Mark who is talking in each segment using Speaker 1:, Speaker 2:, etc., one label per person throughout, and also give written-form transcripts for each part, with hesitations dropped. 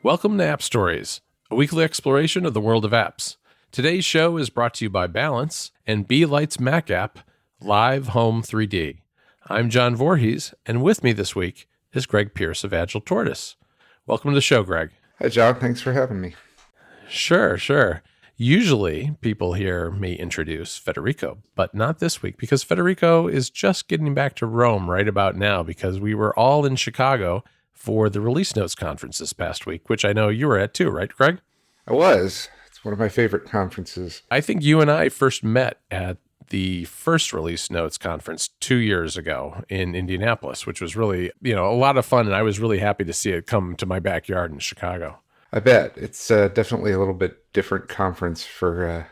Speaker 1: Welcome to App Stories, a weekly exploration of the world of apps. Today's show is brought to you by Balance and B-Light's Mac app, Live Home 3D. I'm John Voorhees, and with me this week is Greg Pierce of Agile Tortoise. Welcome to the show, Greg.
Speaker 2: Hi, John. Thanks for having me.
Speaker 1: Sure. Usually, people hear me introduce Federico, but not this week because Federico is just getting back to Rome right about now because we were all in Chicago for the Release Notes conference this past week, which I know you were at too, right, Greg?
Speaker 2: I was. It's one of my favorite conferences.
Speaker 1: I think you and I first met at the first Release Notes conference 2 years ago in Indianapolis, which was really, a lot of fun. And I was really happy to see it come to my backyard in Chicago.
Speaker 2: I bet. It's definitely a little bit different conference for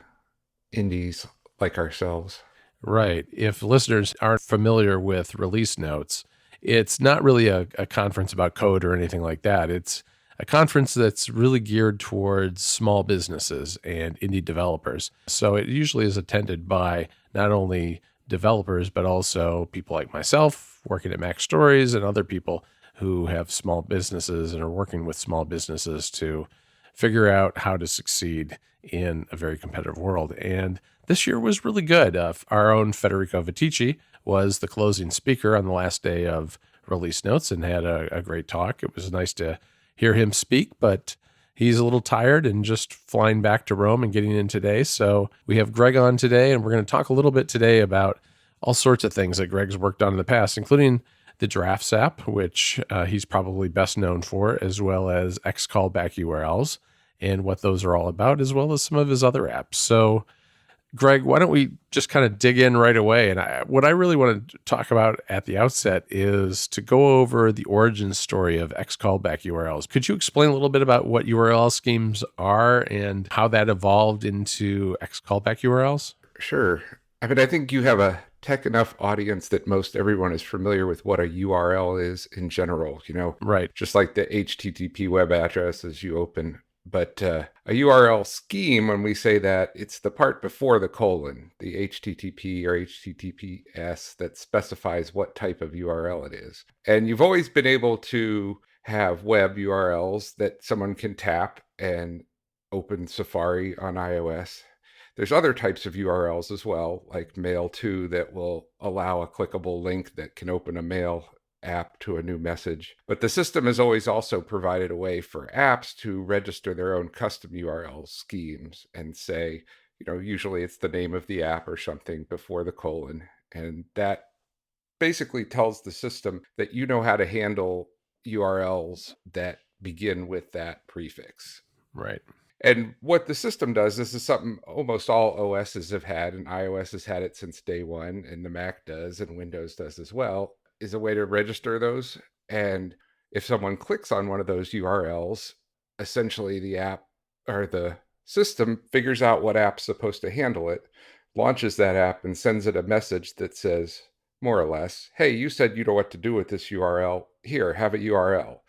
Speaker 2: indies like ourselves.
Speaker 1: Right. If listeners aren't familiar with Release Notes, it's not really a conference about code or anything like that. It's a conference that's really geared towards small businesses and indie developers. So it usually is attended by not only developers, but also people like myself working at Mac Stories and other people who have small businesses and are working with small businesses to figure out how to succeed in a very competitive world. And this year was really good. Our own Federico Vitici was the closing speaker on the last day of Release Notes and had a great talk. It was nice to hear him speak, but he's a little tired and just flying back to Rome and getting in today. So we have Greg on today, and we're going to talk a little bit today about all sorts of things that Greg's worked on in the past, including the Drafts app, which he's probably best known for, as well as x-callback-urls and what those are all about, as well as some of his other apps. So Greg, why don't we just kind of dig in right away? And what I really want to talk about at the outset is to go over the origin story of x-callback-urls. Could you explain a little bit about what URL schemes are and how that evolved into x-callback-urls?
Speaker 2: Sure. I think you have a tech enough audience that most everyone is familiar with what a URL is in general,
Speaker 1: Right.
Speaker 2: just like the HTTP web address as you open. But a URL scheme, when we say that, it's the part before the colon, the HTTP or HTTPS that specifies what type of URL it is. And you've always been able to have web URLs that someone can tap and open Safari on iOS. There's other types of URLs as well, like Mail To, that will allow a clickable link that can open a mail app to a new message. But the system has always also provided a way for apps to register their own custom URL schemes and say, usually it's the name of the app or something before the colon. And that basically tells the system that you know how to handle URLs that begin with that prefix.
Speaker 1: Right.
Speaker 2: And what the system does, this is something almost all OSs have had, and iOS has had it since day one, and the Mac does, and Windows does as well, is a way to register those. And if someone clicks on one of those URLs, essentially the app or the system figures out what app's supposed to handle it, launches that app, and sends it a message that says, more or less, hey, you said you know what to do with this URL. Here, have a URL.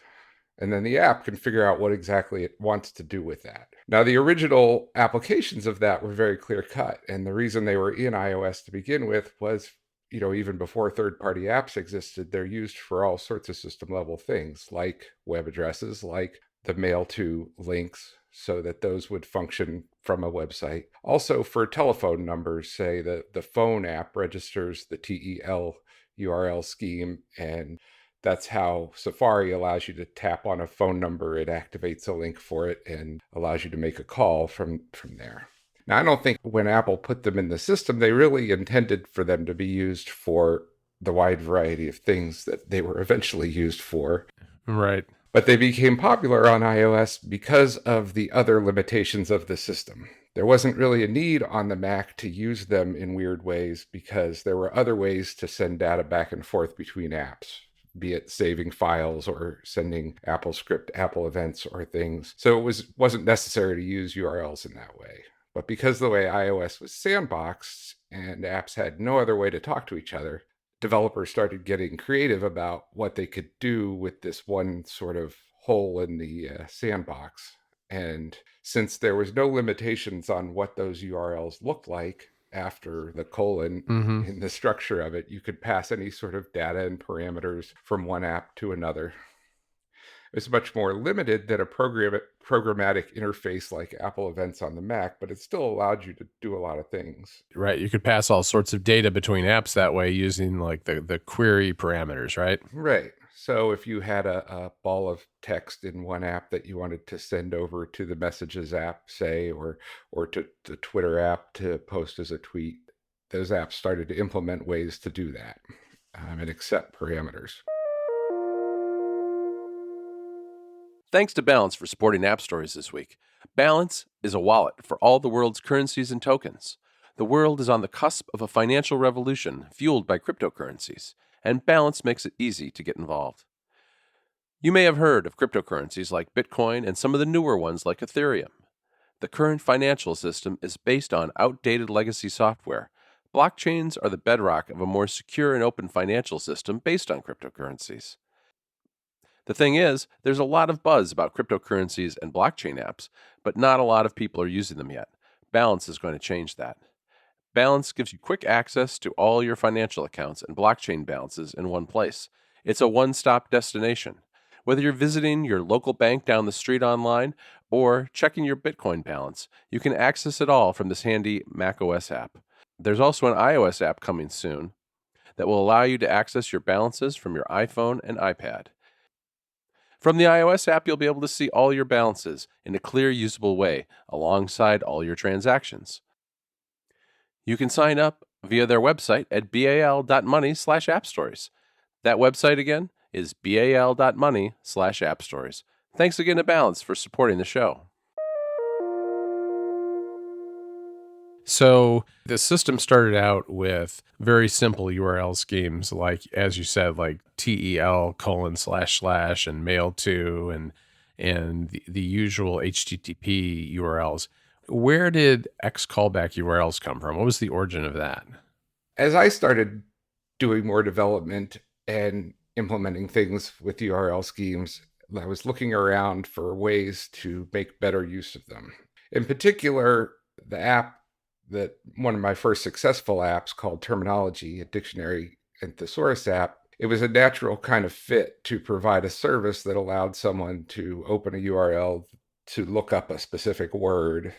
Speaker 2: And then the app can figure out what exactly it wants to do with that. Now, the original applications of that were very clear cut. And the reason they were in iOS to begin with was, even before third-party apps existed, they're used for all sorts of system-level things, like web addresses, like the Mail To links, so that those would function from a website. Also for telephone numbers, say the phone app registers the TEL URL scheme, and that's how Safari allows you to tap on a phone number. It activates a link for it and allows you to make a call from there. Now, I don't think when Apple put them in the system, they really intended for them to be used for the wide variety of things that they were eventually used for.
Speaker 1: Right.
Speaker 2: But they became popular on iOS because of the other limitations of the system. There wasn't really a need on the Mac to use them in weird ways because there were other ways to send data back and forth between apps, be it saving files or sending AppleScript, Apple events or things. So it wasn't necessary to use URLs in that way. But because the way iOS was sandboxed and apps had no other way to talk to each other, developers started getting creative about what they could do with this one sort of hole in the sandbox. And since there was no limitations on what those URLs looked like after the colon in the structure of it, you could pass any sort of data and parameters from one app to another. It's much more limited than a programmatic interface like Apple Events on the Mac, but it still allowed you to do a lot of things.
Speaker 1: Right. You could pass all sorts of data between apps that way using like the query parameters, right?
Speaker 2: Right. So if you had a ball of text in one app that you wanted to send over to the Messages app, say, or to the Twitter app to post as a tweet, those apps started to implement ways to do that and accept parameters.
Speaker 1: Thanks to Balance for supporting App Stories this week. Balance is a wallet for all the world's currencies and tokens. The world is on the cusp of a financial revolution fueled by cryptocurrencies, and Balance makes it easy to get involved. You may have heard of cryptocurrencies like Bitcoin and some of the newer ones like Ethereum. The current financial system is based on outdated legacy software. Blockchains are the bedrock of a more secure and open financial system based on cryptocurrencies. The thing is, there's a lot of buzz about cryptocurrencies and blockchain apps, but not a lot of people are using them yet. Balance is going to change that. Balance gives you quick access to all your financial accounts and blockchain balances in one place. It's a one-stop destination. Whether you're visiting your local bank down the street online or checking your Bitcoin balance, you can access it all from this handy macOS app. There's also an iOS app coming soon that will allow you to access your balances from your iPhone and iPad. From the iOS app, you'll be able to see all your balances in a clear, usable way alongside all your transactions. You can sign up via their website at bal.money/appstories. That website again is bal.money/appstories. Thanks again to Balance for supporting the show. So the system started out with very simple URL schemes, like, as you said, like tel:// and mail to and the usual HTTP URLs. Where did x-callback URLs come from? What was the origin of that?
Speaker 2: As I started doing more development and implementing things with URL schemes, I was looking around for ways to make better use of them. In particular, the app that one of my first successful apps called Terminology, a dictionary and thesaurus app, it was a natural kind of fit to provide a service that allowed someone to open a URL to look up a specific word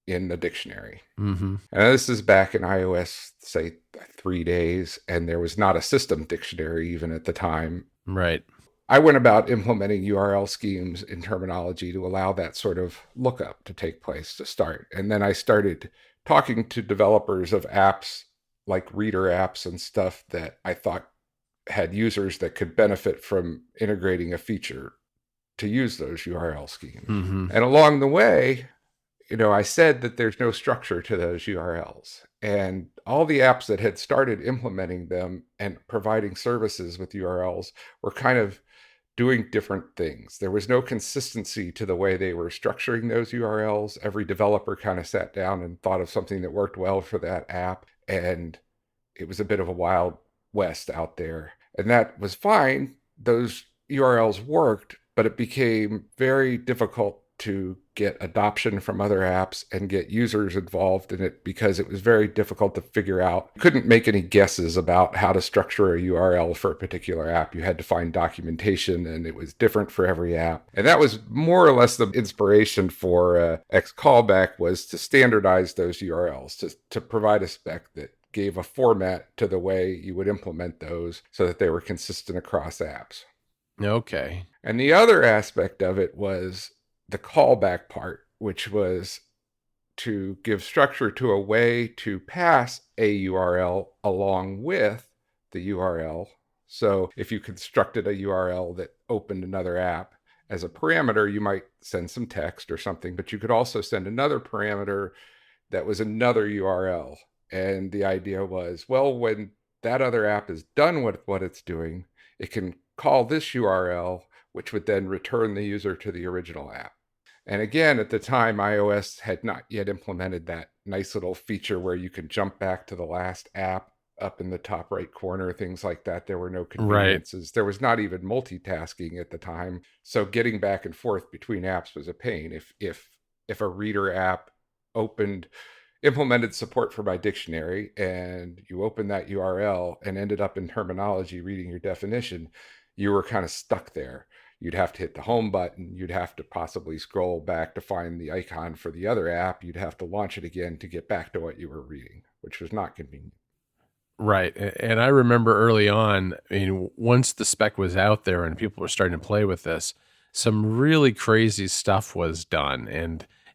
Speaker 2: in the dictionary.
Speaker 1: Mm-hmm.
Speaker 2: And this is back in iOS, say 3 days, and there was not a system dictionary even at the time.
Speaker 1: Right.
Speaker 2: I went about implementing URL schemes in Terminology to allow that sort of lookup to take place to start. And then I started talking to developers of apps like reader apps and stuff that I thought had users that could benefit from integrating a feature to use those URL schemes.
Speaker 1: Mm-hmm.
Speaker 2: And along the way, I said that there's no structure to those URLs. And all the apps that had started implementing them and providing services with URLs were kind of doing different things. There was no consistency to the way they were structuring those URLs. Every developer kind of sat down and thought of something that worked well for that app. And it was a bit of a wild west out there. And that was fine. Those URLs worked, but it became very difficult to get adoption from other apps and get users involved in it because it was very difficult to figure out. You couldn't make any guesses about how to structure a URL for a particular app. You had to find documentation, and it was different for every app. And that was more or less the inspiration for x-callback, was to standardize those URLs, to provide a spec that gave a format to the way you would implement those so that they were consistent across apps.
Speaker 1: Okay.
Speaker 2: And the other aspect of it was the callback part, which was to give structure to a way to pass a URL along with the URL. So if you constructed a URL that opened another app as a parameter, you might send some text or something, but you could also send another parameter that was another URL. And the idea was, well, when that other app is done with what it's doing, it can call this URL, which would then return the user to the original app. And again, at the time, iOS had not yet implemented that nice little feature where you can jump back to the last app up in the top right corner, things like that. There were no conveniences. Right. There was not even multitasking at the time. So getting back and forth between apps was a pain. If a reader app implemented support for my dictionary, and you opened that URL and ended up in Terminology reading your definition, you were kind of stuck there. You'd have to hit the home button. You'd have to possibly scroll back to find the icon for the other app. You'd have to launch it again to get back to what you were reading, which was not convenient.
Speaker 1: Right. And I remember early on, I mean, once the spec was out there and people were starting to play with this, some really crazy stuff was done.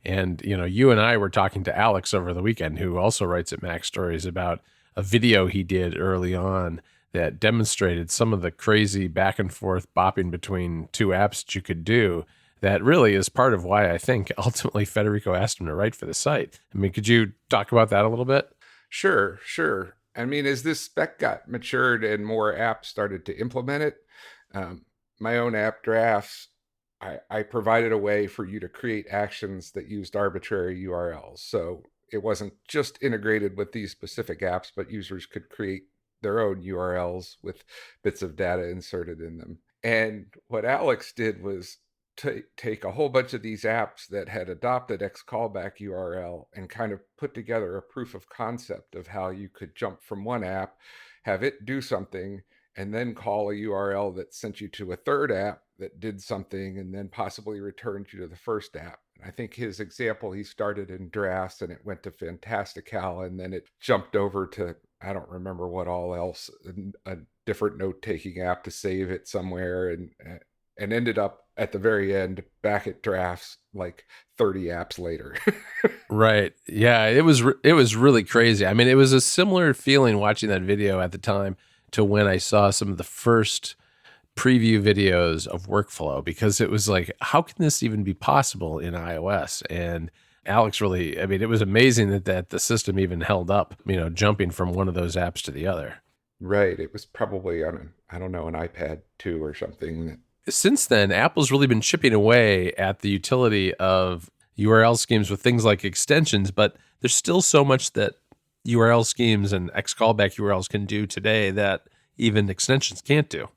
Speaker 1: And you and I were talking to Alex over the weekend, who also writes at Mac Stories, about a video he did early on that demonstrated some of the crazy back and forth bopping between two apps that you could do. That really is part of why I think ultimately Federico asked him to write for the site. I mean, could you talk about that a little bit?
Speaker 2: Sure, sure. I mean, as this spec got matured and more apps started to implement it, um, my own app drafts, I provided a way for you to create actions that used arbitrary URLs. So it wasn't just integrated with these specific apps, but users could create their own URLs with bits of data inserted in them. And what Alex did was take a whole bunch of these apps that had adopted x-callback-url and kind of put together a proof of concept of how you could jump from one app, have it do something, and then call a URL that sent you to a third app that did something, and then possibly returned you to the first app. And I think his example, he started in drafts and it went to Fantastical, and then it jumped over to, I don't remember what all else, a different note-taking app to save it somewhere, and ended up at the very end back at drafts like 30 apps later.
Speaker 1: Right. Yeah, it was really crazy. I mean, it was a similar feeling watching that video at the time to when I saw some of the first preview videos of workflow, because it was like, how can this even be possible in iOS? And Alex really, I mean, it was amazing that the system even held up, jumping from one of those apps to the other.
Speaker 2: Right. It was probably on an, I don't know, an iPad 2 or something.
Speaker 1: Since then, Apple's really been chipping away at the utility of URL schemes with things like extensions, but there's still so much that URL schemes and X-callback URLs can do today that even extensions can't do.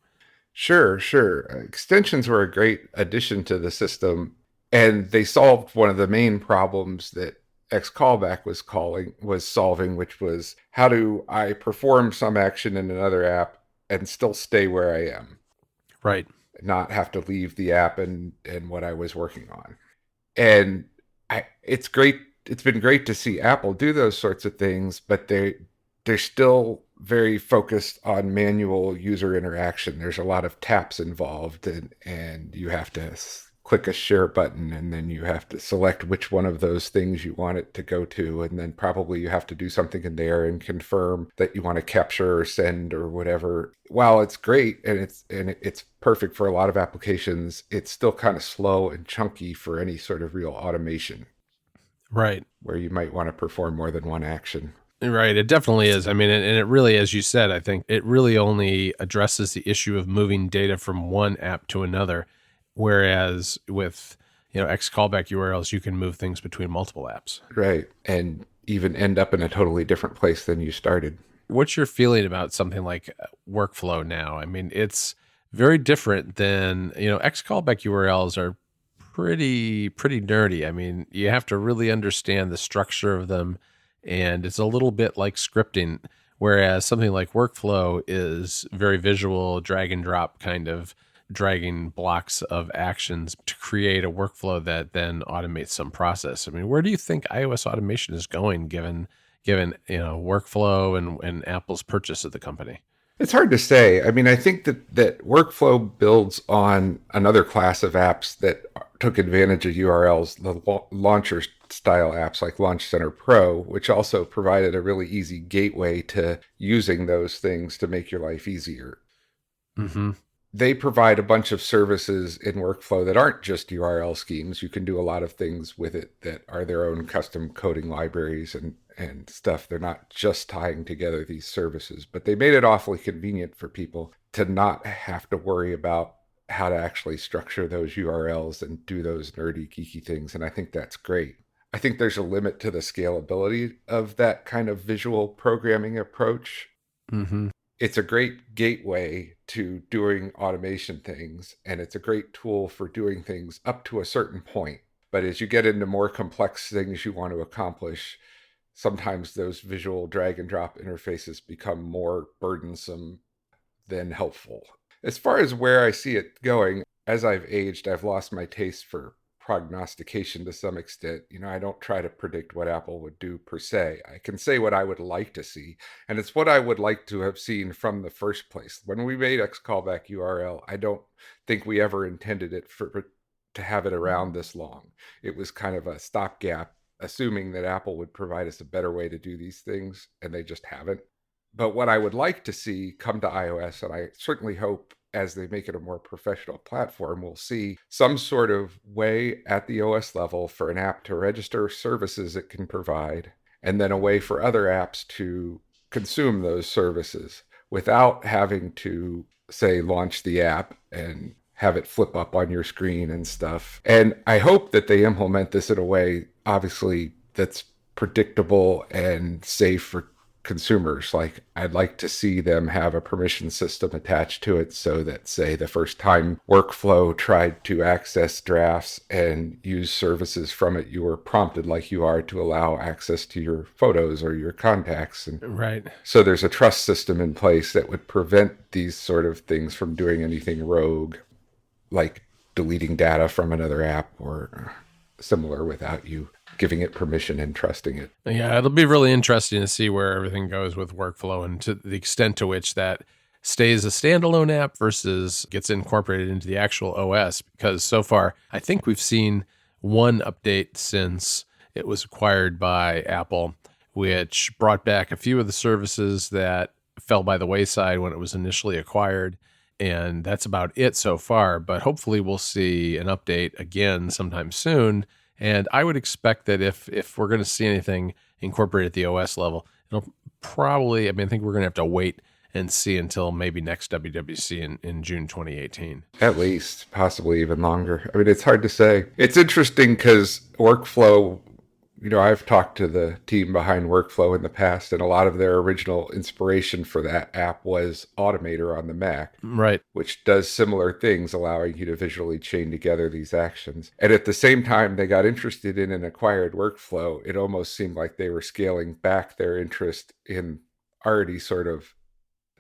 Speaker 2: Sure, sure. Extensions were a great addition to the system, and they solved one of the main problems that xcallback was solving, which was, how do I perform some action in another app and still stay where I am,
Speaker 1: Right.
Speaker 2: not have to leave the app and what I was working on. And it's great. It's been great to see Apple do those sorts of things, but they're still very focused on manual user interaction. There's a lot of taps involved, and you have to click a share button, and then you have to select which one of those things you want it to go to, and then probably you have to do something in there and confirm that you want to capture or send or whatever. While it's great and it's perfect for a lot of applications, it's still kind of slow and chunky for any sort of real automation,
Speaker 1: Right.
Speaker 2: where you might want to perform more than one action.
Speaker 1: Right. It definitely is. I mean, and it really, as you said, I think it really only addresses the issue of moving data from one app to another. Whereas with, X callback URLs, you can move things between multiple apps.
Speaker 2: Right. And even end up in a totally different place than you started.
Speaker 1: What's your feeling about something like workflow now? I mean, it's very different than, X callback URLs are pretty nerdy. I mean, you have to really understand the structure of them, and it's a little bit like scripting, whereas something like workflow is very visual, drag and drop, kind of dragging blocks of actions to create a workflow that then automates some process. I mean, where do you think iOS automation is going, given workflow and Apple's purchase of the company?
Speaker 2: It's hard to say. I mean, I think that workflow builds on another class of apps that took advantage of URLs, the launcher style apps like Launch Center Pro, which also provided a really easy gateway to using those things to make your life easier.
Speaker 1: Mm-hmm.
Speaker 2: They provide a bunch of services in workflow that aren't just URL schemes. You can do a lot of things with it that are their own custom coding libraries and stuff. They're not just tying together these services, but they made it awfully convenient for people to not have to worry about how to actually structure those URLs and do those nerdy, geeky things. And I think that's great. I think there's a limit to the scalability of that kind of visual programming approach.
Speaker 1: Mm-hmm.
Speaker 2: It's a great gateway to doing automation things, and it's a great tool for doing things up to a certain point. But as you get into more complex things you want to accomplish, sometimes those visual drag and drop interfaces become more burdensome than helpful. As far as where I see it going, as I've aged, I've lost my taste for prognostication to some extent. I don't try to predict what Apple would do per se. I can say what I would like to see, and it's what I would like to have seen from the first place. When we made x-callback-url, I don't think we ever intended it to have it around this long. It was kind of a stopgap, assuming that Apple would provide us a better way to do these things, and they just haven't. But what I would like to see come to iOS, and I certainly hope as they make it a more professional platform, we'll see some sort of way at the OS level for an app to register services it can provide, and then a way for other apps to consume those services without having to, say, launch the app and have it flip up on your screen and stuff. And I hope that they implement this in a way, obviously, that's predictable and safe for consumers. Like, I'd like to see them have a permission system attached to it so that, say, the first time workflow tried to access drafts and use services from it, you were prompted like you are to allow access to your photos or your contacts. And
Speaker 1: Right.
Speaker 2: so there's a trust system in place that would prevent these sort of things from doing anything rogue, like deleting data from another app or similar without you giving it permission and trusting it.
Speaker 1: Yeah, it'll be really interesting to see where everything goes with workflow and to the extent to which that stays a standalone app versus gets incorporated into the actual OS. Because so far, I think we've seen one update since it was acquired by Apple, which brought back a few of the services that fell by the wayside when it was initially acquired. And that's about it so far. But hopefully, we'll see an update again sometime soon. And I would expect that if we're going to see anything incorporated at the OS level, it'll probably, I think we're going to have to wait and see until maybe next WWC in June 2018.
Speaker 2: At least, possibly even longer. It's hard to say. It's interesting because workflow, I've talked to the team behind workflow in the past, and a lot of their original inspiration for that app was Automator on the Mac.
Speaker 1: Right.
Speaker 2: Which does similar things, allowing you to visually chain together these actions. And at the same time they got interested in an acquired workflow, it almost seemed like they were scaling back their interest in already sort of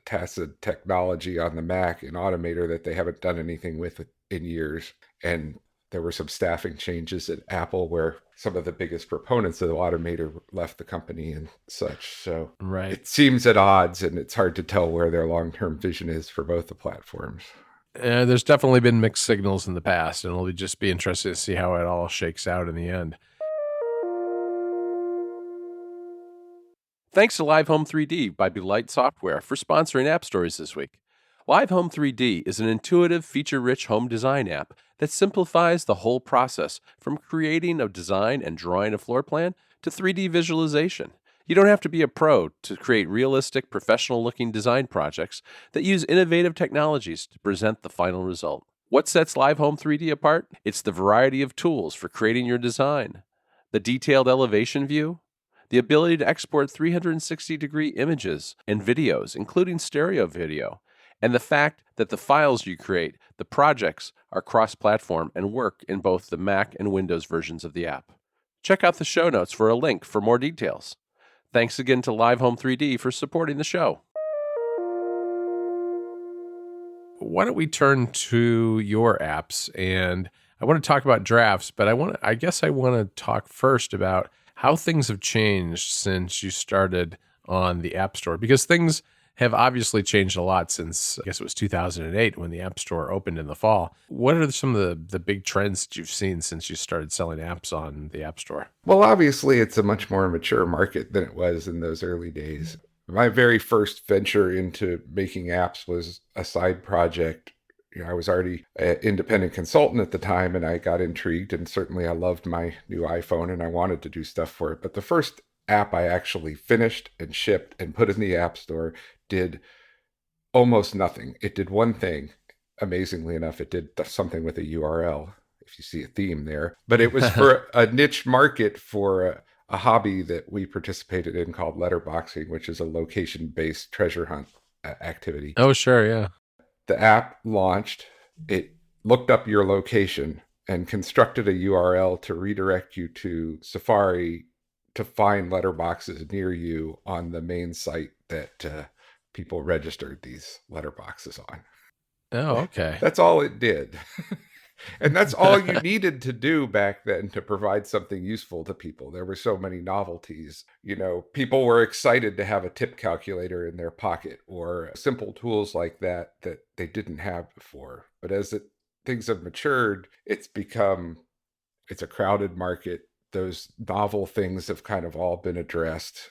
Speaker 2: tacit technology on the Mac in Automator that they haven't done anything with in years. And there were some staffing changes at Apple where some of the biggest proponents of the Automator left the company and such. So
Speaker 1: Right.
Speaker 2: it seems at odds, and it's hard to tell where their long-term vision is for both the platforms.
Speaker 1: There's definitely been mixed signals in the past, and it'll just be interesting to see how it all shakes out in the end. Thanks to Live Home 3D by Belight Software for sponsoring App Stories this week. Live Home 3D is an intuitive, feature-rich home design app that simplifies the whole process from creating a design and drawing a floor plan to 3D visualization. You don't have to be a pro to create realistic, professional-looking design projects that use innovative technologies to present the final result. What sets Live Home 3D apart? It's the variety of tools for creating your design, the detailed elevation view, the ability to export 360-degree images and videos, including stereo video, and the fact that the files you create, the projects, are cross-platform and work in both the Mac and Windows versions of the app. Check out the show notes for a link for more details. Thanks again to Live Home 3D for supporting the show. Why don't we turn to your apps? And I want to talk about drafts, but I guess I want to talk first about how things have changed since you started on the App Store, because things have obviously changed a lot since, I guess it was 2008 when the App Store opened in the fall. What are some of the big trends that you've seen since you started selling apps on the App Store?
Speaker 2: Well, obviously, it's a much more mature market than it was in those early days. My very first venture into making apps was a side project. I was already an independent consultant at the time, and I got intrigued, and certainly I loved my new iPhone, and I wanted to do stuff for it. But the first app I actually finished and shipped and put in the App Store did almost nothing. It did one thing. Amazingly enough, it did something with a URL, if you see a theme there. But it was for a niche market for a hobby that we participated in called letterboxing, which is a location-based treasure hunt activity.
Speaker 1: Oh, sure, yeah.
Speaker 2: The app launched, it looked up your location and constructed a URL to redirect you to Safari to find letterboxes near you on the main site that people registered these letterboxes on.
Speaker 1: Oh, okay.
Speaker 2: That's all it did. And that's all you needed to do back then to provide something useful to people. There were so many novelties. People were excited to have a tip calculator in their pocket or simple tools like that that they didn't have before. But things have matured, it's a crowded market. Those novel things have kind of all been addressed,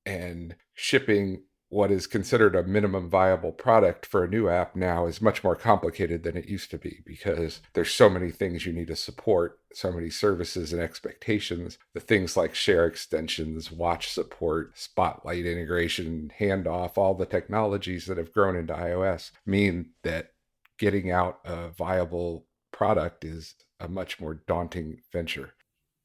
Speaker 2: and shipping what is considered a minimum viable product for a new app now is much more complicated than it used to be because there's so many things you need to support, so many services and expectations. The things like share extensions, watch support, spotlight integration, handoff, all the technologies that have grown into iOS mean that getting out a viable product is a much more daunting venture.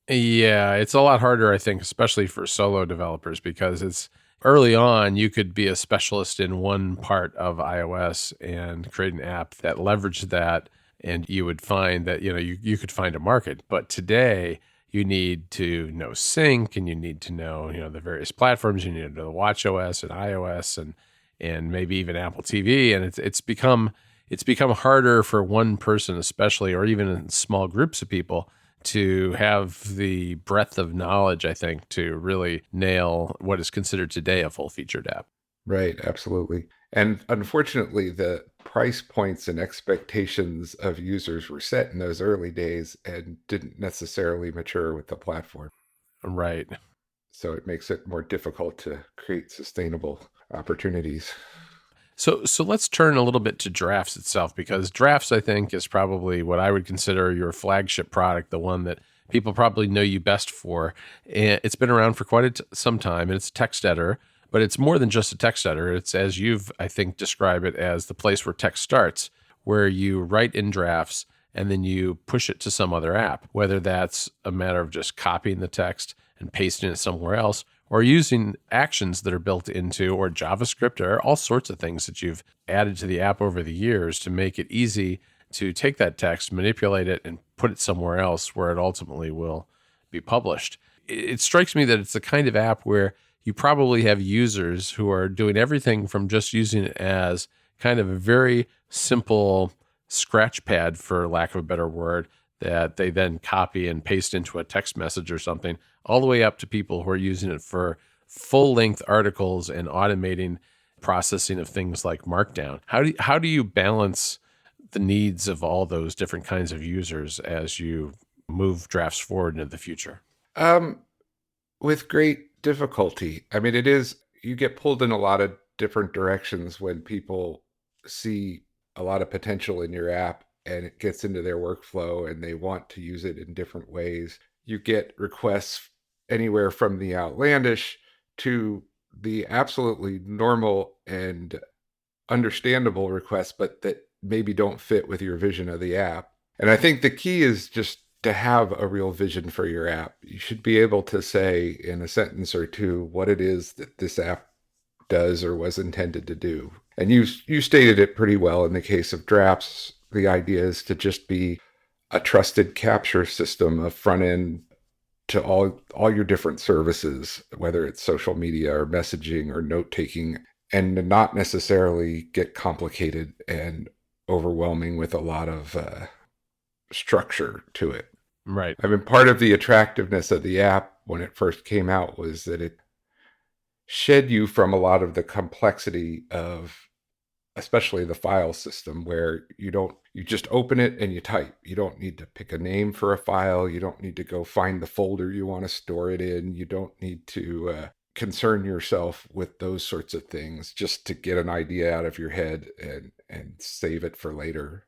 Speaker 1: Yeah, it's a lot harder, I think, especially for solo developers, because it's early on, you could be a specialist in one part of iOS and create an app that leveraged that, and you would find that, you could find a market. But today, you need to know sync, and you need to know, the various platforms. You need to know watchOS and iOS and maybe even Apple TV. And it's become harder for one person, especially, or even in small groups of people, to have the breadth of knowledge, I think, to really nail what is considered today a full-featured app.
Speaker 2: Right, absolutely. And unfortunately, the price points and expectations of users were set in those early days and didn't necessarily mature with the platform.
Speaker 1: Right.
Speaker 2: So it makes it more difficult to create sustainable opportunities.
Speaker 1: So let's turn a little bit to Drafts itself, because Drafts, I think, is probably what I would consider your flagship product, the one that people probably know you best for. And it's been around for quite some time, and it's a text editor, but it's more than just a text editor. It's, as you've, I think, described it, as the place where text starts, where you write in drafts and then you push it to some other app, whether that's a matter of just copying the text and pasting it somewhere else, or using actions that are built into, or JavaScript, or all sorts of things that you've added to the app over the years to make it easy to take that text, manipulate it, and put it somewhere else where it ultimately will be published. It strikes me that it's the kind of app where you probably have users who are doing everything from just using it as kind of a very simple scratch pad, for lack of a better word, that they then copy and paste into a text message or something, all the way up to people who are using it for full-length articles and automating processing of things like Markdown. How do you balance the needs of all those different kinds of users as you move drafts forward into the future?
Speaker 2: Um, with great difficulty. I mean, you get pulled in a lot of different directions when people see a lot of potential in your app and it gets into their workflow and they want to use it in different ways. You get requests anywhere from the outlandish to the absolutely normal and understandable requests, but that maybe don't fit with your vision of the app. And I think the key is just to have a real vision for your app. You should be able to say in a sentence or two what it is that this app does or was intended to do. And you stated it pretty well in the case of drafts. The idea is to just be a trusted capture system, a front end to all your different services, whether it's social media or messaging or note taking, and to not necessarily get complicated and overwhelming with a lot of structure to it.
Speaker 1: Right.
Speaker 2: I mean, part of the attractiveness of the app when it first came out was that it shed you from a lot of the complexity of especially the file system, where you just open it and you type. You don't need to pick a name for a file. You don't need to go find the folder you want to store it in. You don't need to concern yourself with those sorts of things just to get an idea out of your head and save it for later.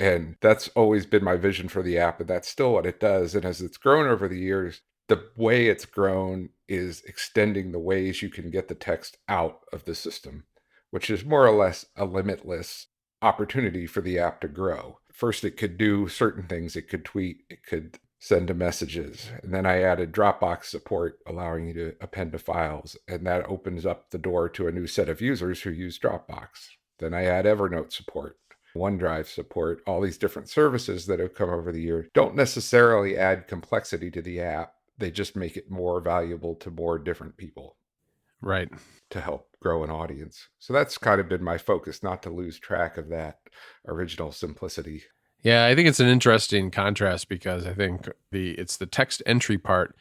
Speaker 2: And that's always been my vision for the app, and that's still what it does. And as it's grown over the years, the way it's grown is extending the ways you can get the text out of the system, which is more or less a limitless opportunity for the app to grow. First, it could do certain things. It could tweet, it could send to messages. And then I added Dropbox support, allowing you to append to files. And that opens up the door to a new set of users who use Dropbox. Then I add Evernote support, OneDrive support. All these different services that have come over the years don't necessarily add complexity to the app. They just make it more valuable to more different people.
Speaker 1: Right.
Speaker 2: to help grow an audience. So that's kind of been my focus, not to lose track of that original simplicity.
Speaker 1: Yeah, I think it's an interesting contrast because I think it's the text entry part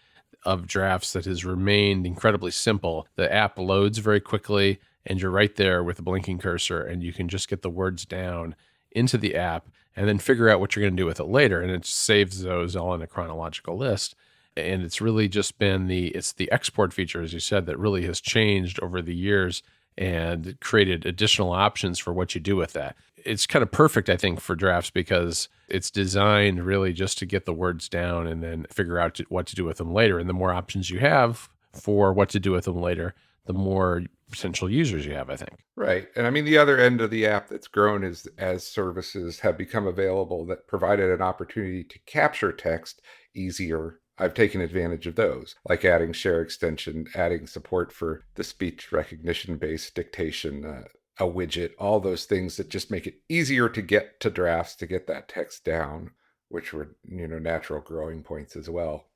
Speaker 1: of drafts that has remained incredibly simple. The app loads very quickly and you're right there with a blinking cursor and you can just get the words down into the app and then figure out what you're going to do with it later, and it saves those all in a chronological list. And it's really just been the export feature, as you said, that really has changed over the years and created additional options for what you do with that. It's kind of perfect, I think, for drafts because it's designed really just to get the words down and then figure out what to do with them later. And the more options you have for what to do with them later, the more potential users you have, I think.
Speaker 2: Right. And I mean, the other end of the app that's grown is as services have become available that provided an opportunity to capture text easier. I've taken advantage of those, like adding share extension, adding support for the speech recognition based dictation, a widget, all those things that just make it easier to get to drafts, to get that text down, which were, natural growing points as well.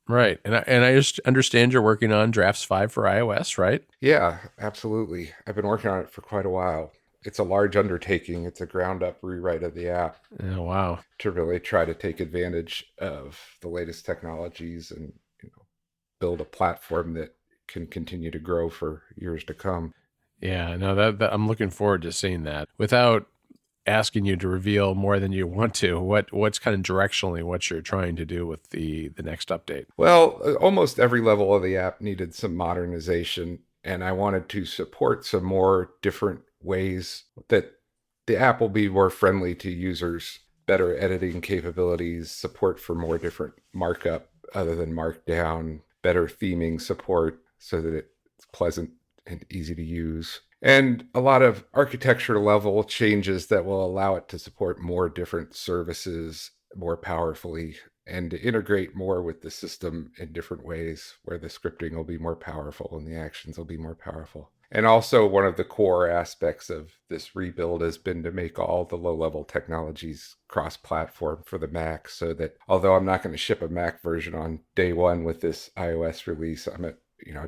Speaker 1: Right. And I just understand you're working on Drafts 5 for iOS, right?
Speaker 2: Yeah, absolutely. I've been working on it for quite a while. It's a large undertaking. It's a ground up rewrite of the app
Speaker 1: Oh, wow.
Speaker 2: to really try to take advantage of the latest technologies and, build a platform that can continue to grow for years to come.
Speaker 1: Yeah, no, that I'm looking forward to seeing that. Without asking you to reveal more than you want to, what's kind of directionally what you're trying to do with the next update?
Speaker 2: Well, almost every level of the app needed some modernization, and I wanted to support some more different ways that the app will be more friendly to users, better editing capabilities, support for more different markup other than markdown, better theming support so that it's pleasant and easy to use, and a lot of architecture level changes that will allow it to support more different services more powerfully and to integrate more with the system in different ways where the scripting will be more powerful and the actions will be more powerful. And also, one of the core aspects of this rebuild has been to make all the low level technologies cross platform for the Mac so that although I'm not going to ship a Mac version on day one with this iOS release,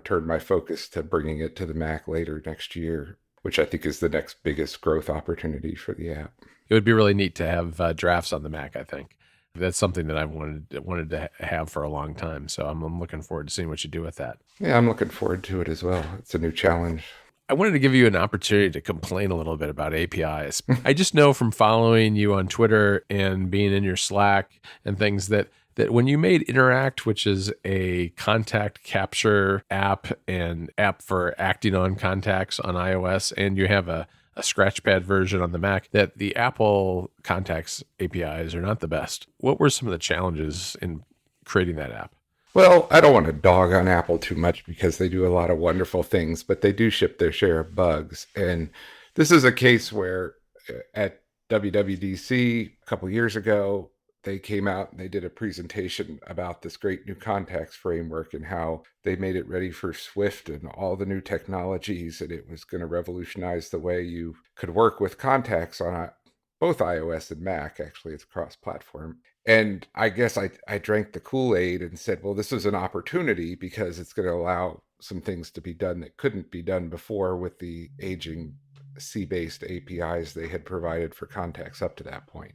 Speaker 2: turned my focus to bringing it to the Mac later next year, which I think is the next biggest growth opportunity for the app.
Speaker 1: It would be really neat to have drafts on the Mac, I think. That's something that I've wanted to have for a long time. So I'm looking forward to seeing what you do with that.
Speaker 2: Yeah, I'm looking forward to it as well. It's a new challenge.
Speaker 1: I wanted to give you an opportunity to complain a little bit about APIs. I just know from following you on Twitter and being in your Slack and things that when you made Interact, which is a contact capture app and app for acting on contacts on iOS, and you have a scratchpad version on the Mac, that the Apple contacts APIs are not the best. What were some of the challenges in creating that app?
Speaker 2: Well, I don't want to dog on Apple too much because they do a lot of wonderful things, but they do ship their share of bugs. And this is a case where at WWDC a couple years ago, they came out and they did a presentation about this great new contacts framework and how they made it ready for Swift and all the new technologies, and it was going to revolutionize the way you could work with contacts on both iOS and Mac. Actually, it's cross-platform. And I guess I drank the Kool-Aid and said, well, this is an opportunity because it's going to allow some things to be done that couldn't be done before with the aging C-based APIs they had provided for contacts up to that point.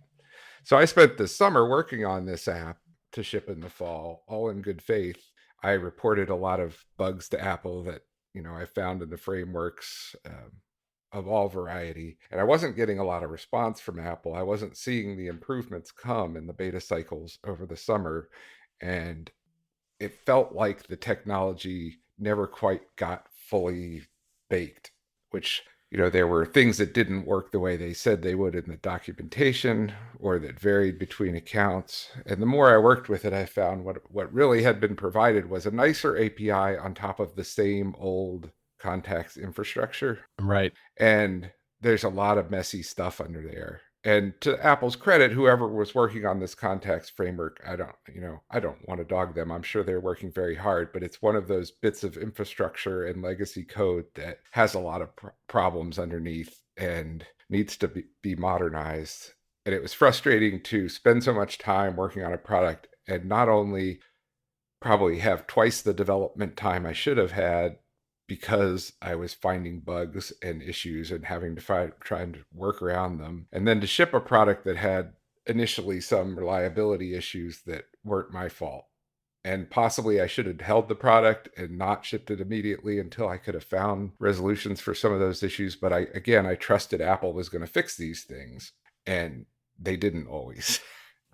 Speaker 2: So I spent the summer working on this app to ship in the fall, all in good faith. I reported a lot of bugs to Apple that, I found in the frameworks of all variety. And I wasn't getting a lot of response from Apple. I wasn't seeing the improvements come in the beta cycles over the summer. And it felt like the technology never quite got fully baked, which, there were things that didn't work the way they said they would in the documentation or that varied between accounts. And the more I worked with it, I found what really had been provided was a nicer API on top of the same old contacts infrastructure.
Speaker 1: Right.
Speaker 2: And there's a lot of messy stuff under there. And to Apple's credit, whoever was working on this contacts framework, I don't want to dog them. I'm sure they're working very hard, but it's one of those bits of infrastructure and legacy code that has a lot of problems underneath and needs to be modernized. And it was frustrating to spend so much time working on a product and not only probably have twice the development time I should have had because I was finding bugs and issues and having to trying to work around them. And then to ship a product that had initially some reliability issues that weren't my fault. And possibly I should have held the product and not shipped it immediately until I could have found resolutions for some of those issues. But I trusted Apple was going to fix these things, and they didn't always.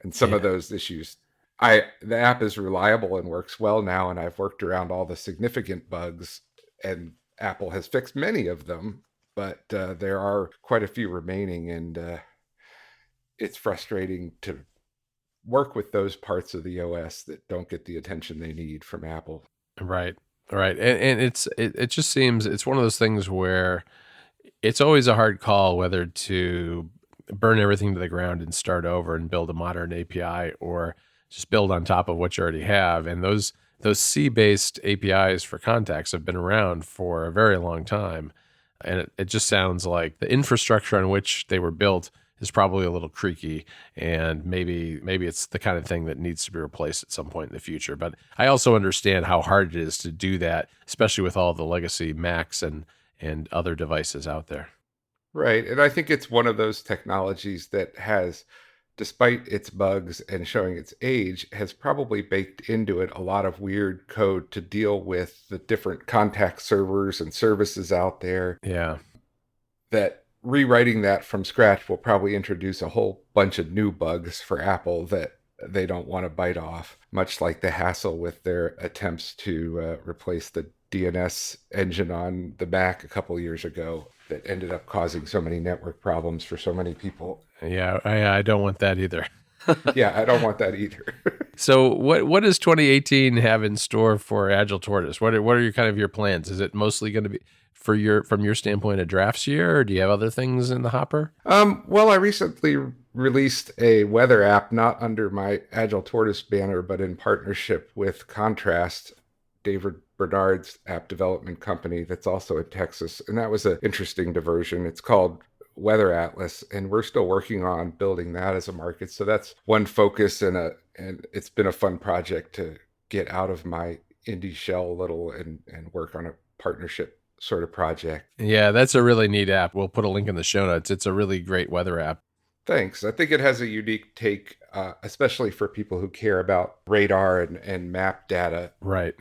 Speaker 2: And some of
Speaker 1: Yeah.
Speaker 2: those issues, the app is reliable and works well now, and I've worked around all the significant bugs, and Apple has fixed many of them, but there are quite a few remaining, and it's frustrating to work with those parts of the OS that don't get the attention they need from Apple.
Speaker 1: Right. Right. And it just seems it's one of those things where it's always a hard call whether to burn everything to the ground and start over and build a modern API or just build on top of what you already have. And those C-based APIs for contacts have been around for a very long time. And it just sounds like the infrastructure on which they were built is probably a little creaky, and maybe it's the kind of thing that needs to be replaced at some point in the future. But I also understand how hard it is to do that, especially with all the legacy Macs and other devices out there.
Speaker 2: Right. And I think it's one of those technologies that has, despite its bugs and showing its age, has probably baked into it a lot of weird code to deal with the different contact servers and services out there,
Speaker 1: Yeah.
Speaker 2: that rewriting that from scratch will probably introduce a whole bunch of new bugs for Apple that they don't want to bite off, much like the hassle with their attempts to replace the DNS engine on the Mac a couple years ago that ended up causing so many network problems for so many people.
Speaker 1: Yeah, I don't want that either.
Speaker 2: Yeah, I don't want that either.
Speaker 1: So what does 2018 have in store for Agile Tortoise? What are your kind of your plans? Is it mostly going to be from your standpoint a drafts year, or do you have other things in the hopper?
Speaker 2: Well, I recently released a weather app, not under my Agile Tortoise banner, but in partnership with Contrast, David Bernard's app development company that's also in Texas. And that was an interesting diversion. It's called Weather Atlas, and we're still working on building that as a market. So that's one focus, and it's been a fun project to get out of my indie shell a little and work on a partnership sort of project.
Speaker 1: Yeah, that's a really neat app. We'll put a link in the show notes. It's a really great weather app.
Speaker 2: Thanks. I think it has a unique take, especially for people who care about radar and map data,
Speaker 1: Right.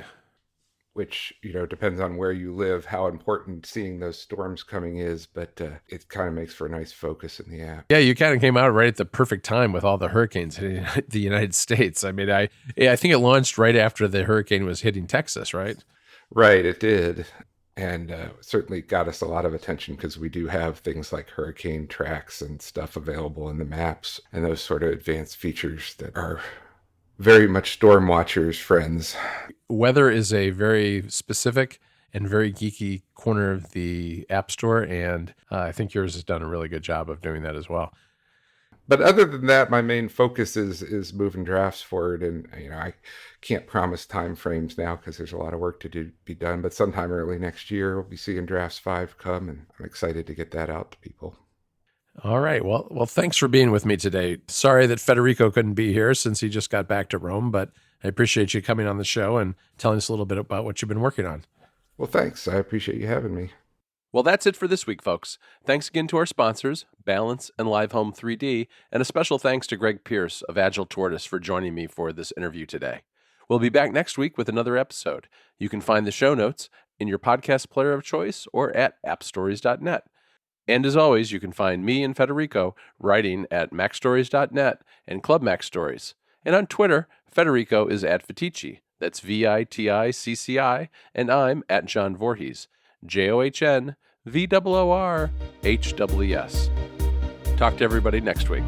Speaker 2: which, depends on where you live, how important seeing those storms coming is, but it kind of makes for a nice focus in the app.
Speaker 1: Yeah, you kind of came out right at the perfect time with all the hurricanes hitting the United States. I mean, I think it launched right after the hurricane was hitting Texas, right?
Speaker 2: Right, it did. And certainly got us a lot of attention because we do have things like hurricane tracks and stuff available in the maps and those sort of advanced features that are very much storm watchers' friends.
Speaker 1: Weather is a very specific and very geeky corner of the App Store, and I think yours has done a really good job of doing that as well.
Speaker 2: But other than that, my main focus is moving drafts forward, and I can't promise time frames now because there's a lot of work to be done. But sometime early next year, we'll be seeing drafts 5 come, and I'm excited to get that out to people.
Speaker 1: All right. Well, thanks for being with me today. Sorry that Federico couldn't be here since he just got back to Rome, but I appreciate you coming on the show and telling us a little bit about what you've been working on.
Speaker 2: Well, thanks. I appreciate you having me.
Speaker 1: Well, that's it for this week, folks. Thanks again to our sponsors, Balance and Live Home 3D, and a special thanks to Greg Pierce of Agile Tortoise for joining me for this interview today. We'll be back next week with another episode. You can find the show notes in your podcast player of choice or at appstories.net. And as always, you can find me and Federico writing at macstories.net and Club Mac Stories. And on Twitter, Federico is at Viticci. That's VITICCI, and I'm at John Voorhees. JOHNVOORHWES. Talk to everybody next week.